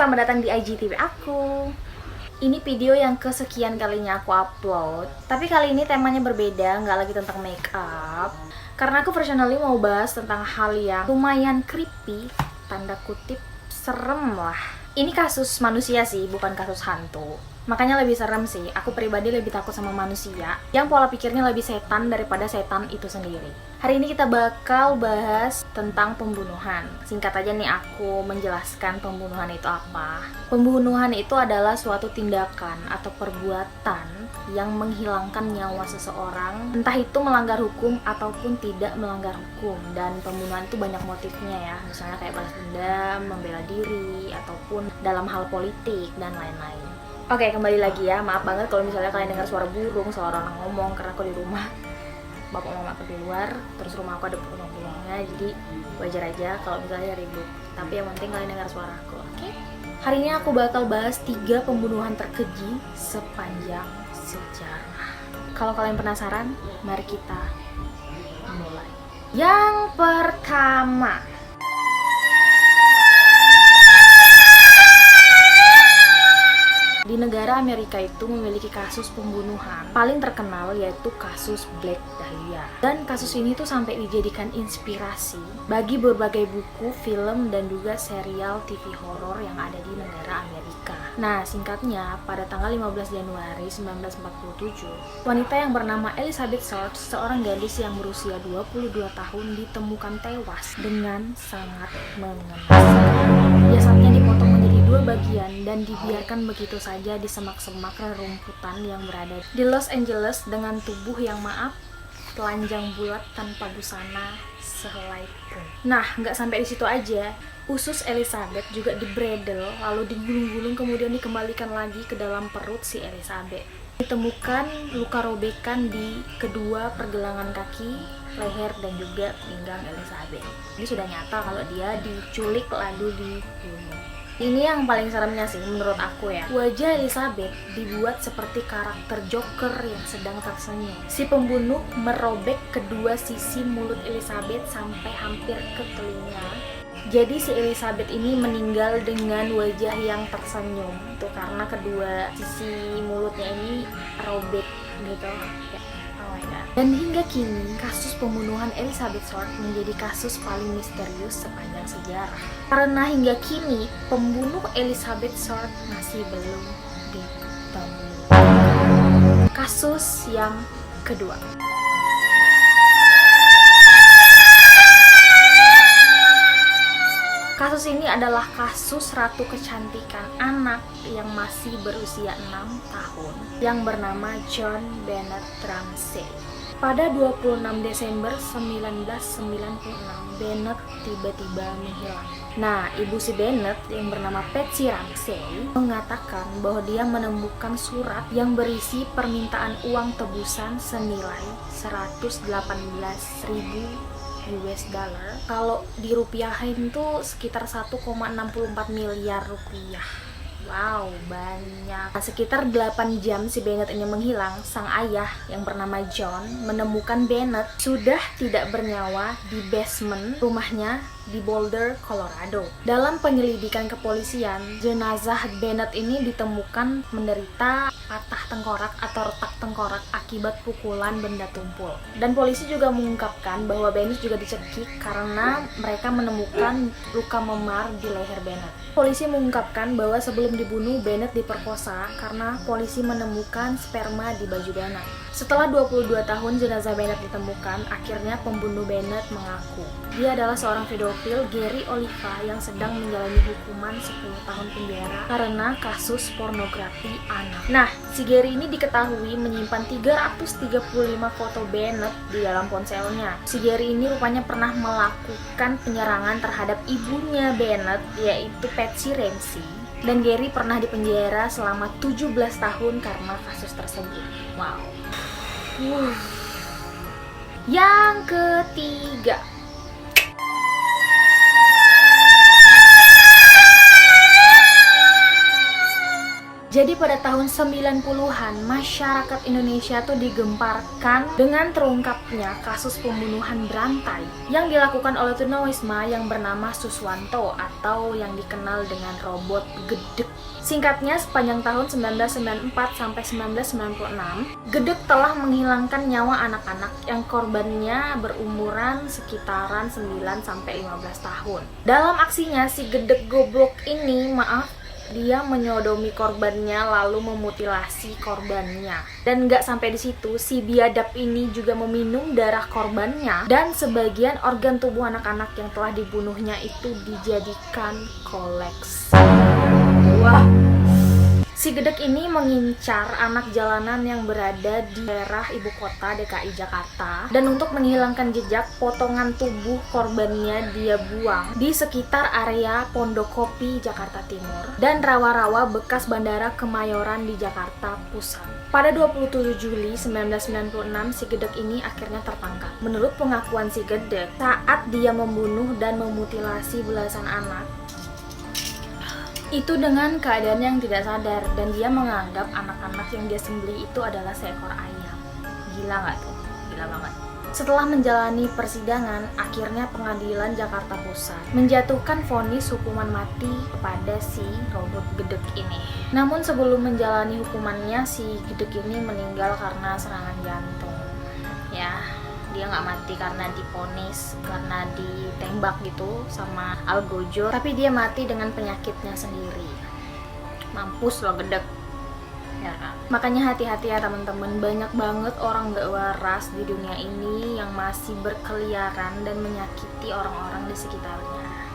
selamat datang di IGTV aku. Ini video yang kesekian kalinya aku upload. Tapi kali ini temanya berbeda, nggak lagi tentang make up. Karena aku personally mau bahas tentang hal yang lumayan creepy, tanda kutip serem lah. Ini kasus manusia sih, bukan kasus hantu. Makanya lebih serem sih, aku pribadi lebih takut sama manusia yang pola pikirnya lebih setan daripada setan itu sendiri. Hari ini kita bakal bahas tentang pembunuhan. Singkat aja nih aku menjelaskan pembunuhan itu apa. Pembunuhan itu adalah suatu tindakan atau perbuatan yang menghilangkan nyawa seseorang, entah itu melanggar hukum ataupun tidak melanggar hukum. Dan pembunuhan itu banyak motifnya ya, misalnya kayak balas dendam, membela diri, ataupun dalam hal politik dan lain-lain. Oke, kembali lagi ya. Maaf banget kalau misalnya kalian dengar suara burung, suara orang ngomong, karena aku di rumah. Bapak mama aku di luar, terus rumah aku ada burung-burungnya, jadi wajar aja kalau misalnya ribut. Tapi yang penting kalian dengar suara aku, oke? Hari ini aku bakal bahas 3 pembunuhan terkeji sepanjang sejarah. Kalau kalian penasaran, mari kita mulai. Yang pertama, di negara Amerika itu memiliki kasus pembunuhan paling terkenal, yaitu kasus Black Dahlia. Dan kasus ini tuh sampai dijadikan inspirasi bagi berbagai buku, film, dan juga serial TV horor yang ada di negara Amerika. Nah, singkatnya, pada tanggal 15 Januari 1947, wanita yang bernama Elizabeth Short, seorang gadis yang berusia 22 tahun, ditemukan tewas dengan sangat mengenaskan. Jasadnya dipotong menjadi 2 bagian dan dibiarkan begitu saja di semak-semak rerumputan yang berada di Los Angeles dengan tubuh yang telanjang bulat tanpa busana sehelai pun. Nah, nggak sampai di situ aja. Usus Elizabeth juga dibredel, lalu digulung-gulung kemudian dikembalikan lagi ke dalam perut si Elizabeth. Ditemukan luka robekan di kedua pergelangan kaki, leher, dan juga pinggang Elizabeth. Ini sudah nyata kalau dia diculik lalu dibunuh. Ini yang paling seremnya sih menurut aku ya. Wajah Elizabeth dibuat seperti karakter Joker yang sedang tersenyum. Si pembunuh merobek kedua sisi mulut Elizabeth sampai hampir ke telinga. Jadi si Elizabeth ini meninggal dengan wajah yang tersenyum. Itu karena kedua sisi mulutnya ini robek gitu. Oh my god. Dan hingga kini, kasus pembunuhan Elizabeth Short menjadi kasus paling misterius sepanjang sejarah. Karena hingga kini, pembunuh Elizabeth Short masih belum ditemukan. Kasus yang kedua. Kasus ini adalah kasus ratu kecantikan anak yang masih berusia 6 tahun yang bernama John Bennett Ramsey. Pada 26 Desember 1996, Bennett tiba-tiba menghilang. Nah, ibu si Bennett yang bernama Patsy Ramsey mengatakan bahwa dia menemukan surat yang berisi permintaan uang tebusan senilai 118.000 US dollar. Kalau dirupiahin tuh sekitar 1,64 miliar rupiah. Wow, banyak. Sekitar 8 jam si Bennett ini menghilang, sang ayah yang bernama John menemukan Bennett sudah tidak bernyawa di basement rumahnya di Boulder, Colorado. Dalam penyelidikan kepolisian, jenazah Bennett ini ditemukan menderita patah tengkorak atau retak tengkorak akibat pukulan benda tumpul. Dan polisi juga mengungkapkan bahwa Bennett juga dicekik karena mereka menemukan luka memar di leher Bennett. Polisi mengungkapkan bahwa sebelum dibunuh, Bennett diperkosa karena polisi menemukan sperma di baju Bennett. Setelah 22 tahun jenazah Bennett ditemukan, akhirnya pembunuh Bennett mengaku. Dia adalah seorang pedofil, Gary Oliva, yang sedang menjalani hukuman 10 tahun penjara karena kasus pornografi anak. Nah, si Gary ini diketahui menyimpan 335 foto Bennett di dalam ponselnya. Si Gary ini rupanya pernah melakukan penyerangan terhadap ibunya Bennett, yaitu Patsy Ramsey. Dan Gary pernah dipenjara selama 17 tahun karena kasus tersebut. Wow. Yang ketiga, Jadi pada tahun 90-an, masyarakat Indonesia tuh digemparkan dengan terungkapnya kasus pembunuhan berantai yang dilakukan oleh tunawisma yang bernama Suswanto atau yang dikenal dengan robot Gedek. Singkatnya, sepanjang tahun 1994 sampai 1996, Gedek telah menghilangkan nyawa anak-anak yang korbannya berumuran sekitaran 9 sampai 15 tahun. Dalam aksinya, si Gedek goblok ini, dia menyodomi korbannya lalu memutilasi korbannya. Dan nggak sampai di situ, si biadab ini juga meminum darah korbannya dan sebagian organ tubuh anak-anak yang telah dibunuhnya itu dijadikan koleksi. Wah. Si Gedek ini mengincar anak jalanan yang berada di daerah ibu kota DKI Jakarta, dan untuk menghilangkan jejak, potongan tubuh korbannya dia buang di sekitar area Pondokopi Jakarta Timur dan rawa-rawa bekas Bandara Kemayoran di Jakarta Pusat. Pada 27 Juli 1996, si Gedek ini akhirnya tertangkap. Menurut pengakuan si Gedek, saat dia membunuh dan memutilasi belasan anak, itu dengan keadaan yang tidak sadar, dan dia menganggap anak-anak yang dia sembelih itu adalah seekor ayam. Gila nggak tuh? Gila banget. Setelah menjalani persidangan, akhirnya pengadilan Jakarta Pusat menjatuhkan vonis hukuman mati kepada si robot Gedek ini. Namun sebelum menjalani hukumannya, si Gedek ini meninggal karena serangan jantung. Ya, dia nggak mati karena divonis, karena ditembak gitu sama Algojo, tapi dia mati dengan penyakitnya sendiri. Mampus loh Gedek, ya kan? Makanya hati-hati ya teman-teman, banyak banget orang nggak waras di dunia ini yang masih berkeliaran dan menyakiti orang-orang di sekitarnya.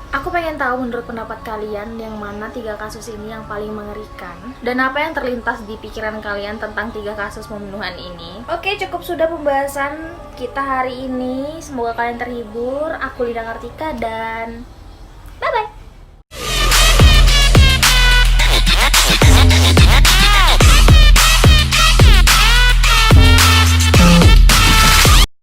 Aku pengen tahu menurut pendapat kalian yang mana 3 kasus ini yang paling mengerikan, dan apa yang terlintas di pikiran kalian tentang 3 kasus pembunuhan ini. Oke, cukup sudah pembahasan kita hari ini. Semoga kalian terhibur. Aku Lina Kartika dan bye-bye.